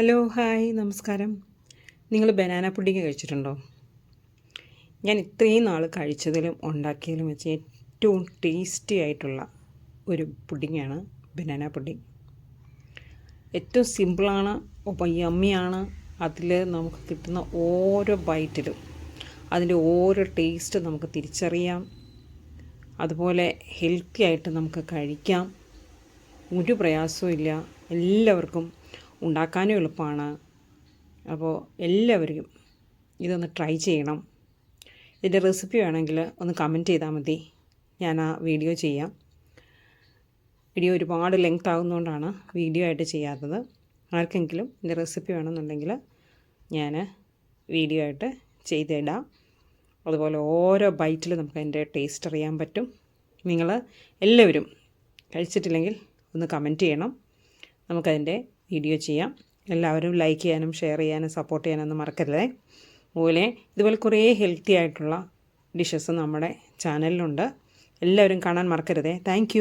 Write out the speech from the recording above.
Hello hi നമസ്കാരം. നിങ്ങൾ banana pudding കഴിച്ചിട്ടുണ്ടോ? ഞാൻ ഇത്രയും നാൾ കഴിച്ചതിലും ഉണ്ടാക്കിയതിലും വെച്ച് ഏറ്റവും ടേസ്റ്റി ആയിട്ടുള്ള ഒരു പുഡിങ്ങാണ് ബനാന പുഡിങ്. ഏറ്റവും സിമ്പിളാണ്, ഒപ്പം യമ്മിയാണ്. അതിൽ നമുക്ക് കിട്ടുന്ന ഓരോ ബൈറ്റിലും അതിൻ്റെ ഓരോ ടേസ്റ്റ് നമുക്ക് തിരിച്ചറിയാം. അതുപോലെ ഹെൽത്തി ആയിട്ട് നമുക്ക് കഴിക്കാം. ഒരു പ്രയാസവും ഇല്ല. എല്ലാവർക്കും ഉണ്ടാക്കാനും എളുപ്പമാണ്. അപ്പോൾ എല്ലാവരും ഇതൊന്ന് ട്രൈ ചെയ്യണം. ഇതിൻ്റെ റെസിപ്പി വേണമെങ്കിൽ ഒന്ന് കമൻറ്റ് ചെയ്താൽ മതി, ഞാൻ ആ വീഡിയോ ചെയ്യാം. വീഡിയോ ഒരുപാട് ലെങ്ത് ആകുന്നതുകൊണ്ടാണ് വീഡിയോ ആയിട്ട് ചെയ്യാത്തത്. ആർക്കെങ്കിലും ഇതിൻ്റെ റെസിപ്പി വേണമെന്നുണ്ടെങ്കിൽ ഞാൻ വീഡിയോ ആയിട്ട് ചെയ്തിടാം. അതുപോലെ ഓരോ ബൈറ്റിൽ നമുക്ക് അതിൻ്റെ ടേസ്റ്റ് അറിയാൻ പറ്റും. നിങ്ങൾ എല്ലാവരും കഴിച്ചിട്ടില്ലെങ്കിൽ ഒന്ന് കമൻറ്റ് ചെയ്യണം, നമുക്കതിൻ്റെ വീഡിയോ ചെയ്യാം. എല്ലാവരും ലൈക്ക് ചെയ്യാനും ഷെയർ ചെയ്യാനും സപ്പോർട്ട് ചെയ്യാനൊന്നും മറക്കരുതേ. അതുപോലെ ഇതുപോലെ കുറേ ഹെൽത്തി ആയിട്ടുള്ള ഡിഷസ് നമ്മുടെ ചാനലിലുണ്ട്. എല്ലാവരും കാണാൻ മറക്കരുതേ. താങ്ക്